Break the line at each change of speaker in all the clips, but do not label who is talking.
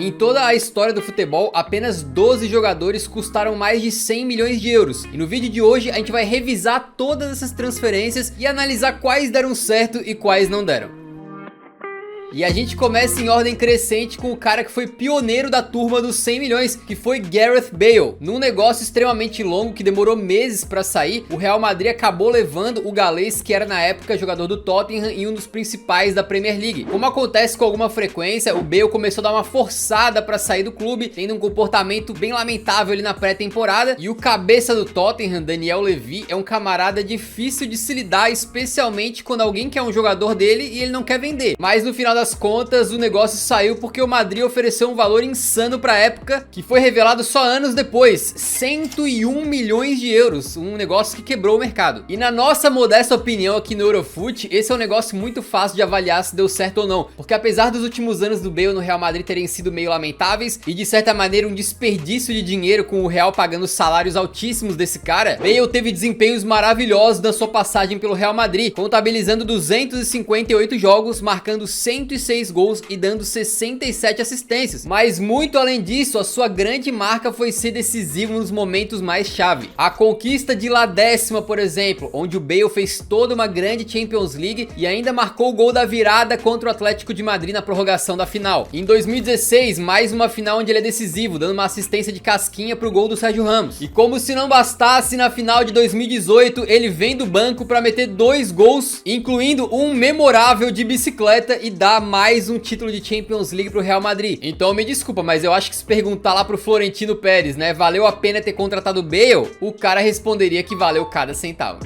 Em toda a história do futebol, apenas 12 jogadores custaram mais de 100 milhões de euros. E no vídeo de hoje a gente vai revisar todas essas transferências e analisar quais deram certo e quais não deram. E a gente começa em ordem crescente com o cara que foi pioneiro da turma dos 100 milhões, que foi Gareth Bale. Num negócio extremamente longo que demorou meses pra sair, o Real Madrid acabou levando o galês, que era na época jogador do Tottenham e um dos principais da Premier League. Como acontece com alguma frequência, o Bale começou a dar uma forçada pra sair do clube, tendo um comportamento bem lamentável ali na pré-temporada. E o cabeça do Tottenham, Daniel Levy, é um camarada difícil de se lidar, especialmente quando alguém quer um jogador dele e ele não quer vender. Mas no final das contas, o negócio saiu porque o Madrid ofereceu um valor insano pra época, que foi revelado só anos depois: 101 milhões de euros, um negócio que quebrou o mercado. E na nossa modesta opinião aqui no Eurofoot, esse é um negócio muito fácil de avaliar se deu certo ou não, porque apesar dos últimos anos do Bale no Real Madrid terem sido meio lamentáveis e de certa maneira um desperdício de dinheiro, com o Real pagando salários altíssimos desse cara, Bale teve desempenhos maravilhosos na sua passagem pelo Real Madrid, contabilizando 258 jogos, marcando 106 gols e dando 67 assistências. Mas muito além disso, a sua grande marca foi ser decisivo nos momentos mais chave. A conquista de La Décima, por exemplo, onde o Bale fez toda uma grande Champions League e ainda marcou o gol da virada contra o Atlético de Madrid na prorrogação da final. Em 2016, mais uma final onde ele é decisivo, dando uma assistência de casquinha pro gol do Sérgio Ramos. E como se não bastasse, na final de 2018, ele vem do banco pra meter 2 gols, incluindo um memorável de bicicleta, e dá mais um título de Champions League pro Real Madrid. Então me desculpa, mas eu acho que se perguntar lá pro Florentino Pérez, né, valeu a pena ter contratado o Bale? O cara responderia que valeu cada centavo.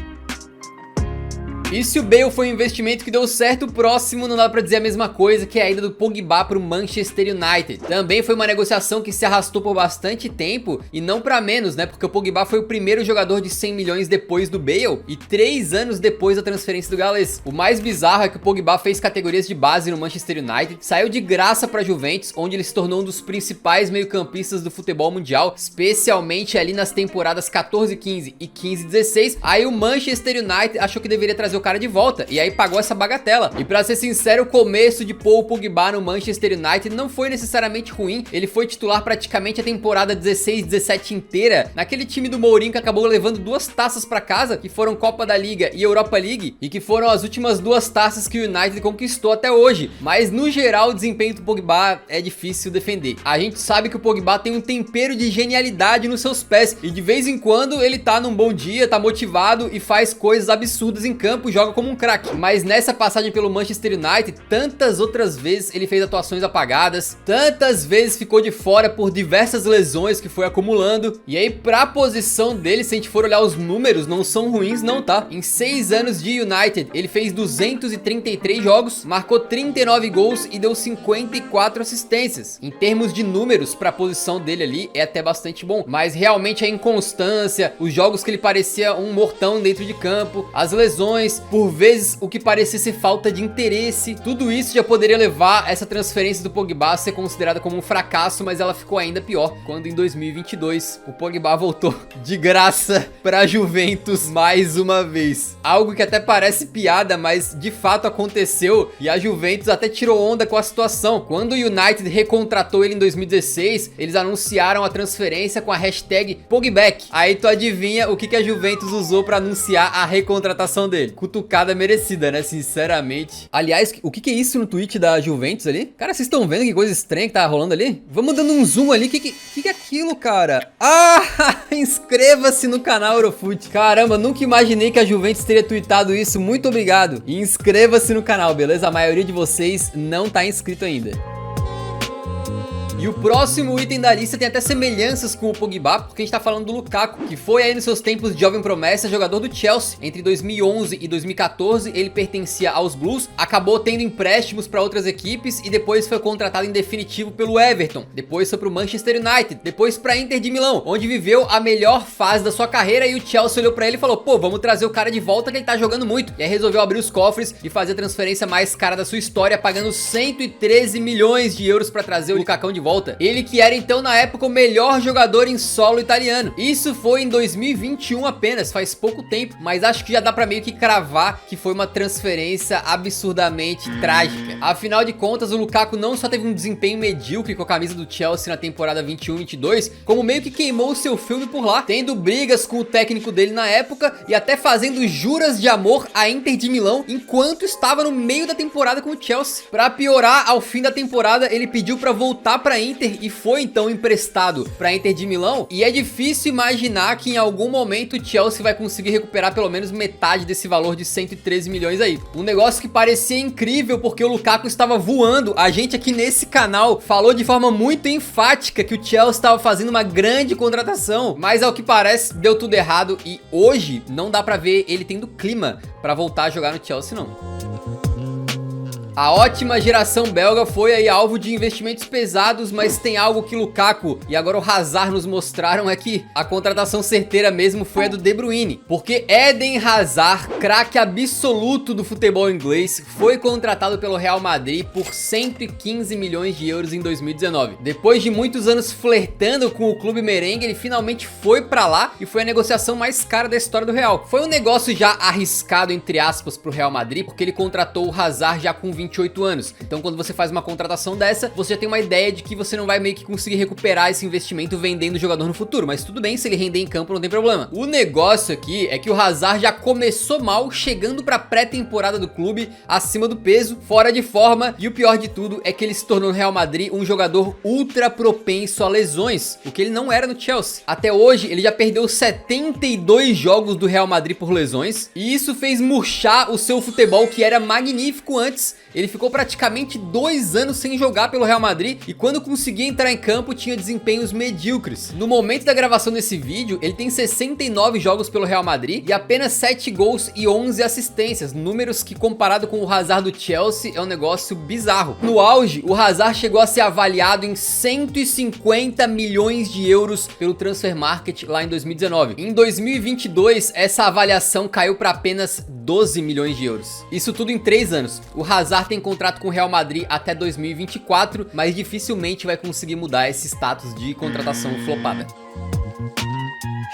E se o Bale foi um investimento que deu certo, o próximo não dá pra dizer a mesma coisa, que é a ida do Pogba pro Manchester United. Também foi uma negociação que se arrastou por bastante tempo, e não pra menos, né, porque o Pogba foi o primeiro jogador de 100 milhões depois do Bale e 3 anos depois da transferência do galês. O mais bizarro é que o Pogba fez categorias de base no Manchester United, saiu de graça pra Juventus, onde ele se tornou um dos principais meio-campistas do futebol mundial, especialmente ali nas temporadas 14-15 e 15-16. Aí o Manchester United achou que deveria trazer o cara de volta, e aí pagou essa bagatela. E pra ser sincero, o começo de Paul Pogba no Manchester United não foi necessariamente ruim. Ele foi titular praticamente a temporada 16-17 inteira, naquele time do Mourinho que acabou levando 2 taças pra casa, que foram Copa da Liga e Europa League, e que foram as últimas 2 taças que o United conquistou até hoje. Mas no geral, o desempenho do Pogba é difícil defender. A gente sabe que o Pogba tem um tempero de genialidade nos seus pés, e de vez em quando ele tá num bom dia, tá motivado e faz coisas absurdas em campo, joga como um craque. Mas nessa passagem pelo Manchester United, tantas outras vezes ele fez atuações apagadas, tantas vezes ficou de fora por diversas lesões que foi acumulando. E aí, pra posição dele, se a gente for olhar os números, não são ruins não, tá? Em 6 anos de United, ele fez 233 jogos, marcou 39 gols e deu 54 assistências. Em termos de números, pra posição dele ali, é até bastante bom. Mas realmente a inconstância, os jogos que ele parecia um mortão dentro de campo, as lesões, por vezes o que parecia ser falta de interesse, tudo isso já poderia levar essa transferência do Pogba a ser considerada como um fracasso, mas ela ficou ainda pior quando em 2022 o Pogba voltou de graça pra Juventus mais uma vez. Algo que até parece piada, mas de fato aconteceu, e a Juventus até tirou onda com a situação. Quando o United recontratou ele em 2016, eles anunciaram a transferência com a hashtag Pogback. Aí tu adivinha o que a Juventus usou pra anunciar a recontratação dele? Cutucada merecida, né? Sinceramente. Aliás, o que é isso no tweet da Juventus ali? Cara, vocês estão vendo que coisa estranha que tá rolando ali? Vamos dando um zoom ali. O que é aquilo, cara? Ah! Inscreva-se no canal Eurofoot. Caramba, nunca imaginei que a Juventus teria tweetado isso. Muito obrigado. E inscreva-se no canal, beleza? A maioria de vocês não tá inscrito ainda. E o próximo item da lista tem até semelhanças com o Pogba, porque a gente tá falando do Lukaku, que foi aí nos seus tempos de jovem promessa jogador do Chelsea. Entre 2011 e 2014 ele pertencia aos Blues, acabou tendo empréstimos para outras equipes e depois foi contratado em definitivo pelo Everton. Depois foi pro Manchester United, depois pra Inter de Milão, onde viveu a melhor fase da sua carreira, e o Chelsea olhou pra ele e falou: pô, vamos trazer o cara de volta que ele tá jogando muito. E aí resolveu abrir os cofres e fazer a transferência mais cara da sua história, pagando 113 milhões de euros pra trazer o Lucacão de volta. Ele que era então na época o melhor jogador em solo italiano. Isso foi em 2021 apenas, faz pouco tempo, mas acho que já dá pra meio que cravar que foi uma transferência absurdamente trágica. Afinal de contas, o Lukaku não só teve um desempenho medíocre com a camisa do Chelsea na temporada 21-22, como meio que queimou o seu filme por lá, tendo brigas com o técnico dele na época e até fazendo juras de amor à Inter de Milão enquanto estava no meio da temporada com o Chelsea. Pra piorar, ao fim da temporada ele pediu pra voltar pra Inter e foi então emprestado pra Inter de Milão, e é difícil imaginar que em algum momento o Chelsea vai conseguir recuperar pelo menos metade desse valor de 113 milhões aí. Um negócio que parecia incrível porque o Lukaku estava voando. A gente aqui nesse canal falou de forma muito enfática que o Chelsea estava fazendo uma grande contratação, mas ao que parece deu tudo errado e hoje não dá pra ver ele tendo clima pra voltar a jogar no Chelsea não. A ótima geração belga foi aí alvo de investimentos pesados, mas tem algo que Lukaku e agora o Hazard nos mostraram é que a contratação certeira mesmo foi a do De Bruyne. Porque Eden Hazard, craque absoluto do futebol inglês, foi contratado pelo Real Madrid por 115 milhões de euros em 2019. Depois de muitos anos flertando com o clube merengue, ele finalmente foi pra lá e foi a negociação mais cara da história do Real. Foi um negócio já arriscado, entre aspas, pro Real Madrid, porque ele contratou o Hazard já com 28 anos. Então quando você faz uma contratação dessa, você já tem uma ideia de que você não vai meio que conseguir recuperar esse investimento vendendo o jogador no futuro, mas tudo bem, se ele render em campo não tem problema. O negócio aqui é que o Hazard já começou mal, chegando pra pré-temporada do clube acima do peso, fora de forma, e o pior de tudo é que ele se tornou no Real Madrid um jogador ultra propenso a lesões, o que ele não era no Chelsea. Até hoje ele já perdeu 72 jogos do Real Madrid por lesões, e isso fez murchar o seu futebol que era magnífico antes. Ele ficou praticamente 2 anos sem jogar pelo Real Madrid e quando conseguia entrar em campo tinha desempenhos medíocres. No momento da gravação desse vídeo, ele tem 69 jogos pelo Real Madrid e apenas 7 gols e 11 assistências, números que comparado com o Hazard do Chelsea é um negócio bizarro. No auge, o Hazard chegou a ser avaliado em 150 milhões de euros pelo Transfermarkt lá em 2019. Em 2022, essa avaliação caiu para apenas 12 milhões de euros. Isso tudo em 3 anos. O Hazard tem contrato com o Real Madrid até 2024, mas dificilmente vai conseguir mudar esse status de contratação flopada.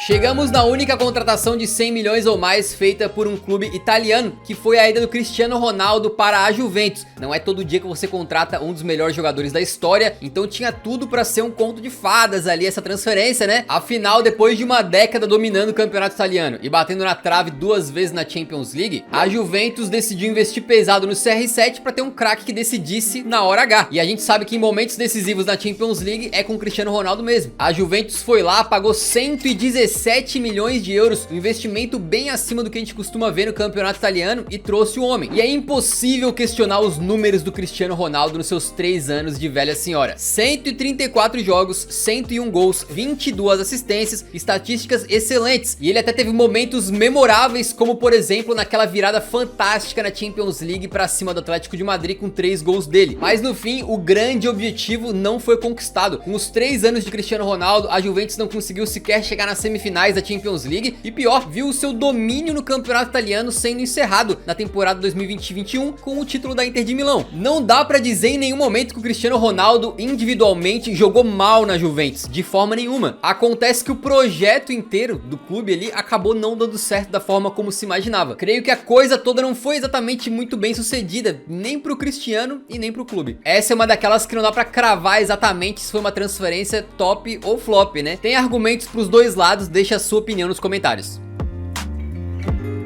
Chegamos na única contratação de 100 milhões ou mais feita por um clube italiano, que foi a ida do Cristiano Ronaldo para a Juventus. Não é todo dia que você contrata um dos melhores jogadores da história, então tinha tudo para ser um conto de fadas ali essa transferência, né? Afinal, depois de uma década dominando o campeonato italiano e batendo na trave 2 vezes na Champions League, a Juventus decidiu investir pesado no CR7 para ter um craque que decidisse na hora H. E a gente sabe que em momentos decisivos na Champions League é com o Cristiano Ronaldo mesmo. A Juventus foi lá, pagou 117 milhões de euros, um investimento bem acima do que a gente costuma ver no campeonato italiano, e trouxe o homem. E é impossível questionar os números do Cristiano Ronaldo nos seus 3 anos de velha senhora. 134 jogos, 101 gols, 22 assistências, estatísticas excelentes. E ele até teve momentos memoráveis, como por exemplo naquela virada fantástica na Champions League pra cima do Atlético de Madrid com 3 gols dele. Mas no fim, o grande objetivo não foi conquistado. Com os 3 anos de Cristiano Ronaldo, a Juventus não conseguiu sequer chegar na semifinais da Champions League e pior, viu o seu domínio no campeonato italiano sendo encerrado na temporada 2020-21 com o título da Inter de Milão. Não dá pra dizer em nenhum momento que o Cristiano Ronaldo individualmente jogou mal na Juventus, de forma nenhuma. Acontece que o projeto inteiro do clube ali acabou não dando certo da forma como se imaginava. Creio que a coisa toda não foi exatamente muito bem sucedida, nem pro Cristiano e nem pro clube. Essa é uma daquelas que não dá pra cravar exatamente se foi uma transferência top ou flop, né? Tem argumentos pros dois lados, deixa a sua opinião nos comentários.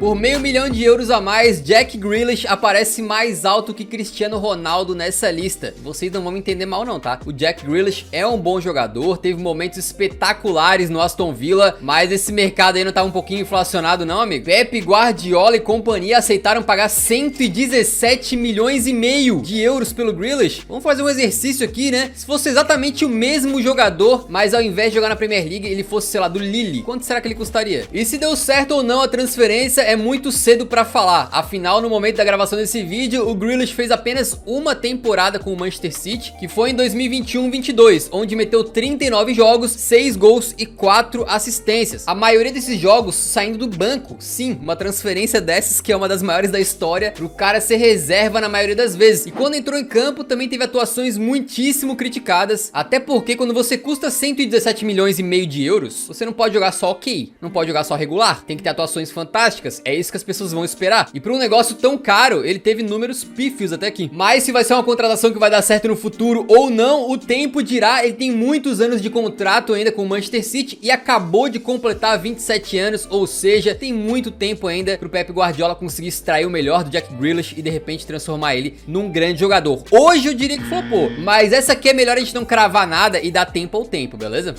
Por $500 mil a mais, Jack Grealish aparece mais alto que Cristiano Ronaldo nessa lista. Vocês não vão me entender mal não, tá? O Jack Grealish é um bom jogador, teve momentos espetaculares no Aston Villa, mas esse mercado aí não tá um pouquinho inflacionado não, amigo? Pep Guardiola e companhia aceitaram pagar 117,5 milhões de euros pelo Grealish. Vamos fazer um exercício aqui, né? Se fosse exatamente o mesmo jogador, mas ao invés de jogar na Premier League, ele fosse, sei lá, do Lille, quanto será que ele custaria? E se deu certo ou não a transferência é muito cedo pra falar, afinal no momento da gravação desse vídeo, o Grealish fez apenas uma temporada com o Manchester City, que foi em 2021-22, onde meteu 39 jogos, 6 gols e 4 assistências. A maioria desses jogos saindo do banco, sim, uma transferência dessas que é uma das maiores da história, pro cara ser reserva na maioria das vezes. E quando entrou em campo também teve atuações muitíssimo criticadas, até porque quando você custa 117 milhões e meio de euros, você não pode jogar só ok, não pode jogar só regular, tem que ter atuações fantásticas, é isso que as pessoas vão esperar. E para um negócio tão caro, ele teve números pífios até aqui. Mas se vai ser uma contratação que vai dar certo no futuro ou não, o tempo dirá. Ele tem muitos anos de contrato ainda com o Manchester City e acabou de completar 27 anos, ou seja, tem muito tempo ainda pro Pep Guardiola conseguir extrair o melhor do Jack Grealish e de repente transformar ele num grande jogador. Hoje eu diria que flopou, mas essa aqui é melhor a gente não cravar nada e dar tempo ao tempo, beleza?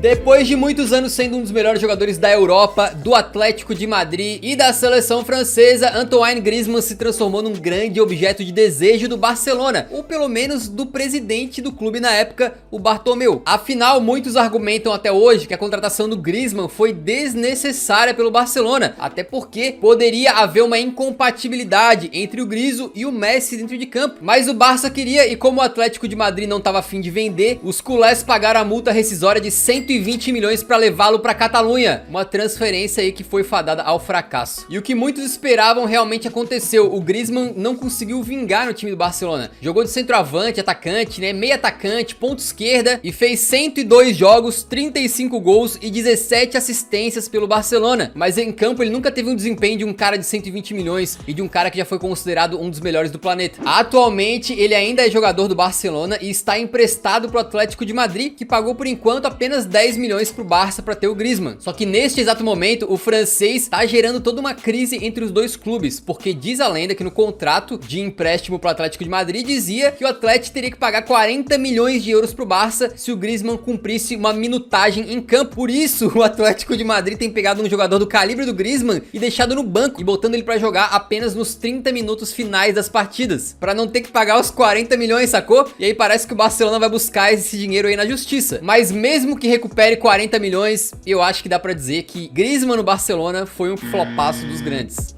Depois de muitos anos sendo um dos melhores jogadores da Europa, do Atlético de Madrid e da seleção francesa, Antoine Griezmann se transformou num grande objeto de desejo do Barcelona, ou pelo menos do presidente do clube na época, o Bartomeu. Afinal, muitos argumentam até hoje que a contratação do Griezmann foi desnecessária pelo Barcelona, até porque poderia haver uma incompatibilidade entre o Griso e o Messi dentro de campo. Mas o Barça queria, e como o Atlético de Madrid não estava a fim de vender, os culés pagaram a multa rescisória de 120 milhões para levá-lo para Catalunha, uma transferência aí que foi fadada ao fracasso. E o que muitos esperavam realmente aconteceu, o Griezmann não conseguiu vingar no time do Barcelona. Jogou de centroavante, atacante, né, meio atacante, ponta esquerda e fez 102 jogos, 35 gols e 17 assistências pelo Barcelona. Mas em campo ele nunca teve um desempenho de um cara de 120 milhões e de um cara que já foi considerado um dos melhores do planeta. Atualmente ele ainda é jogador do Barcelona e está emprestado pro Atlético de Madrid, que pagou por enquanto apenas 10 milhões pro Barça para ter o Griezmann. Só que neste exato momento o francês tá gerando toda uma crise entre os dois clubes, porque diz a lenda que no contrato de empréstimo pro Atlético de Madrid dizia que o Atlético teria que pagar 40 milhões de euros pro Barça se o Griezmann cumprisse uma minutagem em campo. Por isso o Atlético de Madrid tem pegado um jogador do calibre do Griezmann e deixado no banco e botando ele para jogar apenas nos 30 minutos finais das partidas, para não ter que pagar os 40 milhões, sacou? E aí parece que o Barcelona vai buscar esse dinheiro aí na justiça. Mas mesmo que recupere 40 milhões, eu acho que dá pra dizer que Griezmann no Barcelona foi um flopaço dos grandes.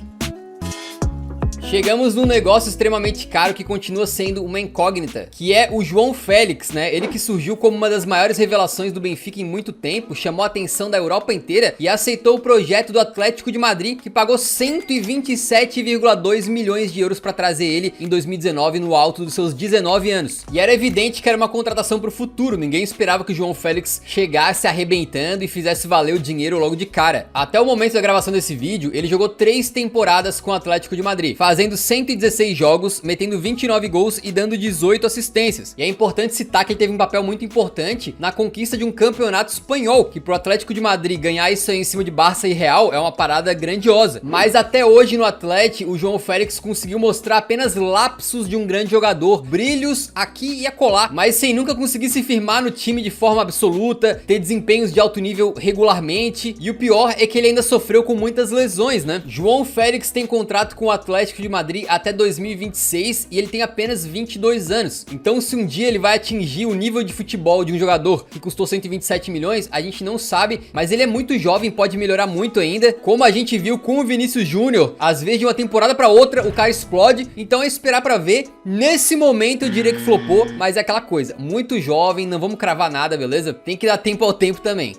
Chegamos num negócio extremamente caro que continua sendo uma incógnita, que é o João Félix, né? Ele que surgiu como uma das maiores revelações do Benfica em muito tempo, chamou a atenção da Europa inteira e aceitou o projeto do Atlético de Madrid, que pagou 127,2 milhões de euros para trazer ele em 2019 no alto dos seus 19 anos. E era evidente que era uma contratação pro futuro, ninguém esperava que o João Félix chegasse arrebentando e fizesse valer o dinheiro logo de cara. Até o momento da gravação desse vídeo, ele jogou 3 temporadas com o Atlético de Madrid, fazendo 116 jogos, metendo 29 gols e dando 18 assistências. E é importante citar que ele teve um papel muito importante na conquista de um campeonato espanhol, que pro Atlético de Madrid ganhar isso aí em cima de Barça e Real é uma parada grandiosa. Mas até hoje no Atlético, o João Félix conseguiu mostrar apenas lapsos de um grande jogador, brilhos aqui e acolá, mas sem nunca conseguir se firmar no time de forma absoluta, ter desempenhos de alto nível regularmente, e o pior é que ele ainda sofreu com muitas lesões, né? João Félix tem contrato com o Atlético de Madrid até 2026 e ele tem apenas 22 anos. Então se um dia ele vai atingir o nível de futebol de um jogador que custou 127 milhões, a gente não sabe, mas ele é muito jovem, pode melhorar muito ainda, como a gente viu com o Vinícius Júnior. Às vezes de uma temporada para outra o cara explode, então é esperar para ver. Nesse momento eu diria que flopou, mas é aquela coisa, muito jovem, não vamos cravar nada, beleza? Tem que dar tempo ao tempo também.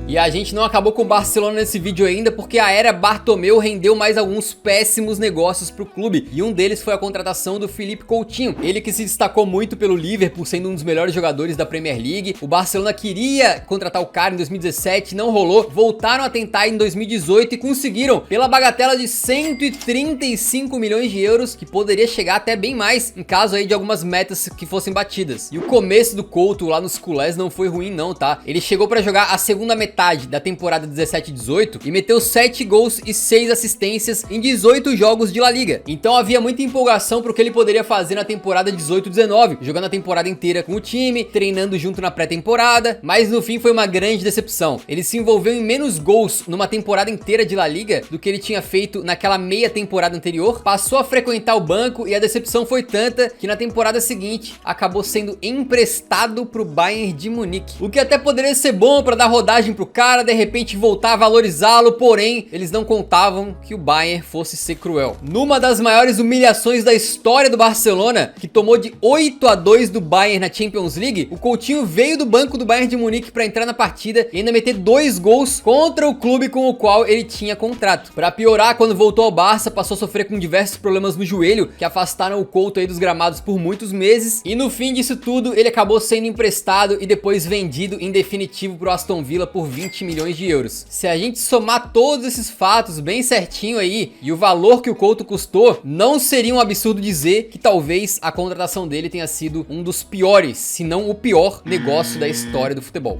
E a gente não acabou com o Barcelona nesse vídeo ainda, porque a era Bartomeu rendeu mais alguns péssimos negócios pro clube, e um deles foi a contratação do Philippe Coutinho, ele que se destacou muito pelo Liverpool, sendo um dos melhores jogadores da Premier League. O Barcelona queria contratar o cara em 2017, não rolou, voltaram a tentar em 2018 e conseguiram, pela bagatela de 135 milhões de euros, que poderia chegar até bem mais, em caso aí de algumas metas que fossem batidas. E o começo do Couto lá nos culés não foi ruim não, tá? Ele chegou pra jogar a segunda metade da temporada 17-18 e meteu 7 gols e 6 assistências em 18 jogos de La Liga. Então havia muita empolgação pro que ele poderia fazer na temporada 18-19, jogando a temporada inteira com o time, treinando junto na pré-temporada, mas no fim foi uma grande decepção. Ele se envolveu em menos gols numa temporada inteira de La Liga do que ele tinha feito naquela meia temporada anterior, passou a frequentar o banco e a decepção foi tanta que na temporada seguinte acabou sendo emprestado pro Bayern de Munique. O que até poderia ser bom para dar rodagem pro cara, de repente voltar a valorizá-lo, porém, eles não contavam que o Bayern fosse ser cruel. Numa das maiores humilhações da história do Barcelona, que tomou de 8-2 do Bayern na Champions League, o Coutinho veio do banco do Bayern de Munique para entrar na partida e ainda meter 2 gols contra o clube com o qual ele tinha contrato. Para piorar, quando voltou ao Barça, passou a sofrer com diversos problemas no joelho, que afastaram o Couto aí dos gramados por muitos meses, e no fim disso tudo, ele acabou sendo emprestado e depois vendido em definitivo pro Aston Villa por 20 milhões de euros. Se a gente somar todos esses fatos bem certinho aí, e o valor que o Couto custou, não seria um absurdo dizer que talvez a contratação dele tenha sido um dos piores, se não o pior negócio da história do futebol.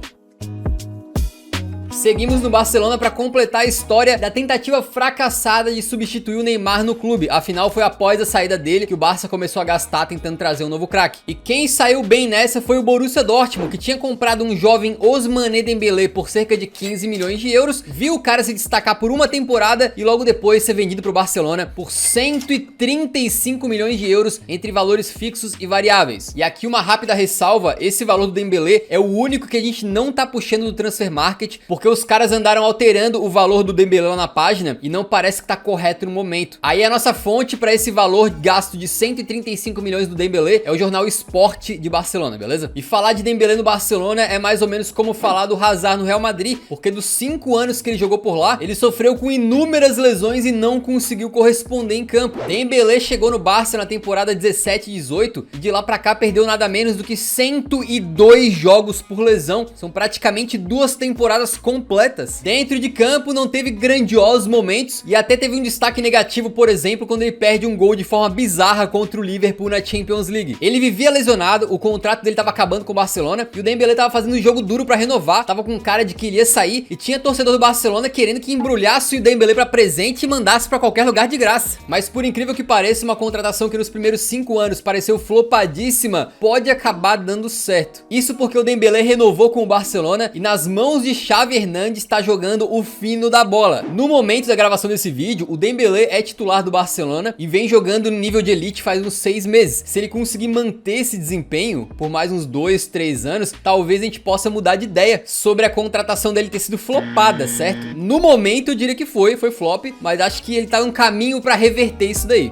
Seguimos no Barcelona para completar a história da tentativa fracassada de substituir o Neymar no clube. Afinal, foi após a saída dele que o Barça começou a gastar tentando trazer um novo craque. E quem saiu bem nessa foi o Borussia Dortmund, que tinha comprado um jovem Ousmane Dembélé por cerca de 15 milhões de euros, viu o cara se destacar por uma temporada e logo depois ser vendido para o Barcelona por 135 milhões de euros entre valores fixos e variáveis. E aqui uma rápida ressalva, esse valor do Dembélé é o único que a gente não tá puxando do Transfermarkt, porque os caras andaram alterando o valor do Dembélé lá na página e não parece que tá correto no momento. Aí a nossa fonte para esse valor gasto de 135 milhões do Dembélé é o jornal Sport de Barcelona, beleza? E falar de Dembélé no Barcelona é mais ou menos como falar do Hazard no Real Madrid, porque dos 5 anos que ele jogou por lá, ele sofreu com inúmeras lesões e não conseguiu corresponder em campo. Dembélé chegou no Barça na temporada 17-18 e de lá pra cá perdeu nada menos do que 102 jogos por lesão. São praticamente 2 temporadas completas. Dentro de campo não teve grandiosos momentos e até teve um destaque negativo, por exemplo, quando ele perde um gol de forma bizarra contra o Liverpool na Champions League. Ele vivia lesionado, o contrato dele tava acabando com o Barcelona e o Dembélé tava fazendo um jogo duro pra renovar, tava com cara de que iria sair e tinha torcedor do Barcelona querendo que embrulhasse o Dembélé pra presente e mandasse pra qualquer lugar de graça. Mas por incrível que pareça, uma contratação que nos primeiros 5 anos pareceu flopadíssima, pode acabar dando certo. Isso porque o Dembélé renovou com o Barcelona e nas mãos de Xavi Hernández está jogando o fino da bola. No momento da gravação desse vídeo, o Dembélé é titular do Barcelona e vem jogando no nível de elite faz uns 6 meses. Se ele conseguir manter esse desempenho por mais uns 2, 3 anos, talvez a gente possa mudar de ideia sobre a contratação dele ter sido flopada, certo? No momento eu diria que foi flop, mas acho que ele tá no caminho para reverter isso daí.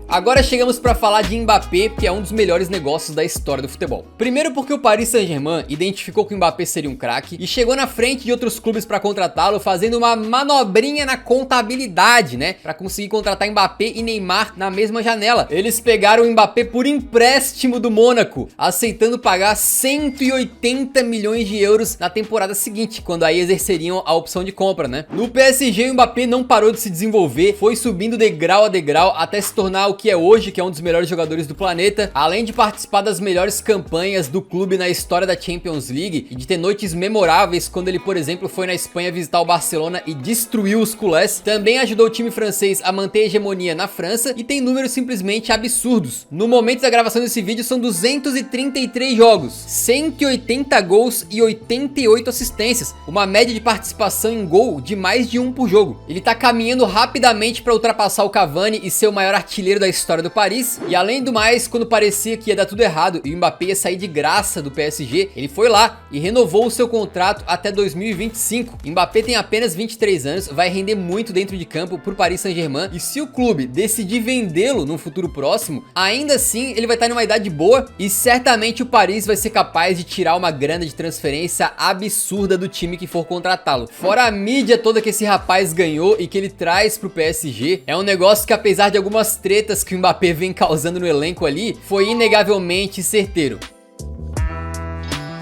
Agora chegamos para falar de Mbappé, que é um dos melhores negócios da história do futebol. Primeiro porque o Paris Saint-Germain identificou que o Mbappé seria um craque e chegou na frente de outros clubes para contratá-lo, fazendo uma manobrinha na contabilidade, né? Para conseguir contratar Mbappé e Neymar na mesma janela. Eles pegaram o Mbappé por empréstimo do Mônaco, aceitando pagar 180 milhões de euros na temporada seguinte, quando aí exerceriam a opção de compra, né? No PSG, o Mbappé não parou de se desenvolver, foi subindo degrau a degrau até se tornar o que é hoje, que é um dos melhores jogadores do planeta, além de participar das melhores campanhas do clube na história da Champions League e de ter noites memoráveis quando ele, por exemplo, foi na Espanha visitar o Barcelona e destruiu os culés. Também ajudou o time francês a manter a hegemonia na França e tem números simplesmente absurdos. No momento da gravação desse vídeo são 233 jogos, 180 gols e 88 assistências, uma média de participação em gol de mais de 1 por jogo. Ele tá caminhando rapidamente para ultrapassar o Cavani e ser o maior artilheiro da história do Paris, e além do mais, quando parecia que ia dar tudo errado e o Mbappé ia sair de graça do PSG, ele foi lá e renovou o seu contrato até 2025. Mbappé tem apenas 23 anos, vai render muito dentro de campo pro Paris Saint-Germain, e se o clube decidir vendê-lo no futuro próximo, ainda assim ele vai estar numa idade boa e certamente o Paris vai ser capaz de tirar uma grana de transferência absurda do time que for contratá-lo. Fora a mídia toda que esse rapaz ganhou e que ele traz pro PSG, é um negócio que, apesar de algumas tretas que o Mbappé vem causando no elenco ali, foi inegavelmente certeiro.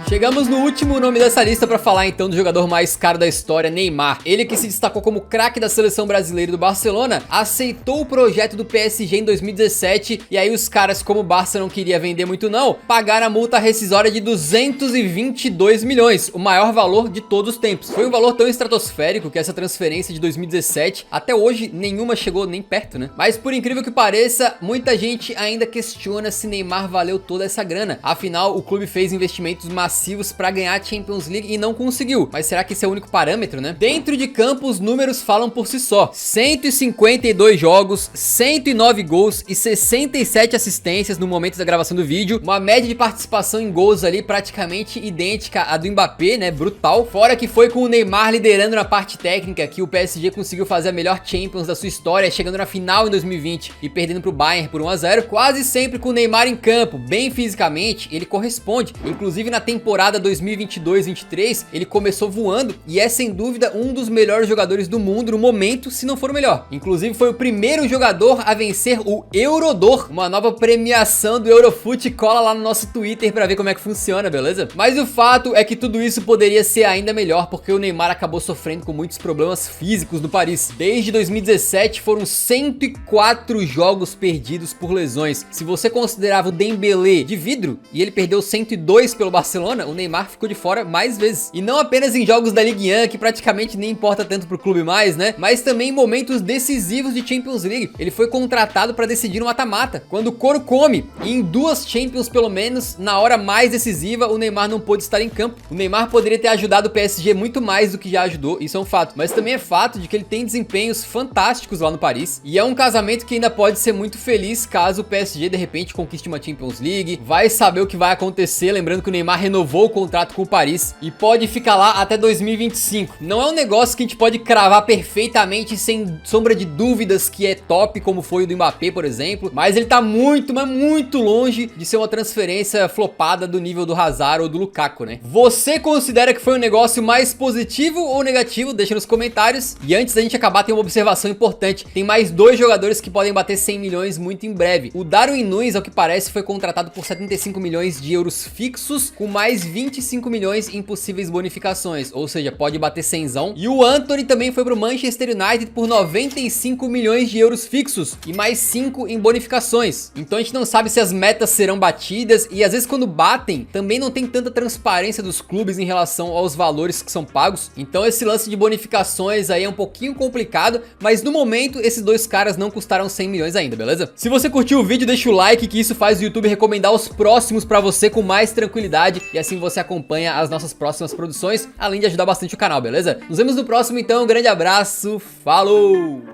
Chegamos no último nome dessa lista para falar então do jogador mais caro da história, Neymar. Ele, que se destacou como craque da seleção brasileira do Barcelona, aceitou o projeto do PSG em 2017 e aí os caras, como o Barça não queria vender muito não, pagaram a multa rescisória de 222 milhões, o maior valor de todos os tempos. Foi um valor tão estratosférico que essa transferência de 2017, até hoje nenhuma chegou nem perto, né? Mas por incrível que pareça, muita gente ainda questiona se Neymar valeu toda essa grana. Afinal, o clube fez investimentos massivos absurdos pra ganhar a Champions League e não conseguiu. Mas será que esse é o único parâmetro, né? Dentro de campo, os números falam por si só. 152 jogos, 109 gols e 67 assistências no momento da gravação do vídeo. Uma média de participação em gols ali praticamente idêntica à do Mbappé, né? Brutal. Fora que foi com o Neymar liderando na parte técnica que o PSG conseguiu fazer a melhor Champions da sua história, chegando na final em 2020 e perdendo pro Bayern por 1 a 0. Quase sempre com o Neymar em campo, bem fisicamente, ele corresponde. Inclusive na temporada 2022-23, ele começou voando e é sem dúvida um dos melhores jogadores do mundo no momento, se não for o melhor. Inclusive foi o primeiro jogador a vencer o Eurodor, uma nova premiação do Eurofoot. Cola lá no nosso Twitter pra ver como é que funciona, beleza? Mas o fato é que tudo isso poderia ser ainda melhor, porque o Neymar acabou sofrendo com muitos problemas físicos no Paris. Desde 2017 foram 104 jogos perdidos por lesões. Se você considerava o Dembélé de vidro e ele perdeu 102 pelo Barcelona, o Neymar ficou de fora mais vezes. E não apenas em jogos da Ligue 1, que praticamente nem importa tanto pro clube mais, né? Mas também em momentos decisivos de Champions League. Ele foi contratado para decidir um mata-mata, quando o couro come. E em 2 Champions pelo menos, na hora mais decisiva, o Neymar não pôde estar em campo. O Neymar poderia ter ajudado o PSG muito mais do que já ajudou, isso é um fato. Mas também é fato de que ele tem desempenhos fantásticos lá no Paris. E é um casamento que ainda pode ser muito feliz caso o PSG de repente conquiste uma Champions League. Vai saber o que vai acontecer, lembrando que o Neymar renovou o contrato com o Paris e pode ficar lá até 2025. Não é um negócio que a gente pode cravar perfeitamente sem sombra de dúvidas que é top, como foi o do Mbappé, por exemplo, mas ele tá muito, mas muito longe de ser uma transferência flopada do nível do Hazard ou do Lukaku, né? Você considera que foi um negócio mais positivo ou negativo? Deixa nos comentários. E antes da gente acabar, tem uma observação importante. Tem mais 2 jogadores que podem bater 100 milhões muito em breve. O Darwin Núñez, ao que parece, foi contratado por 75 milhões de euros fixos, com mais 25 milhões em possíveis bonificações, ou seja, pode bater 100zão. E o Antony também foi pro Manchester United por 95 milhões de euros fixos e mais 5 em bonificações. Então a gente não sabe se as metas serão batidas e às vezes quando batem, também não tem tanta transparência dos clubes em relação aos valores que são pagos. Então esse lance de bonificações aí é um pouquinho complicado, mas no momento esses 2 caras não custaram 100 milhões ainda, beleza? Se você curtiu o vídeo, deixa o like, que isso faz o YouTube recomendar os próximos pra você com mais tranquilidade e assim você acompanha as nossas próximas produções, além de ajudar bastante o canal, beleza? Nos vemos no próximo então, um grande abraço, falou!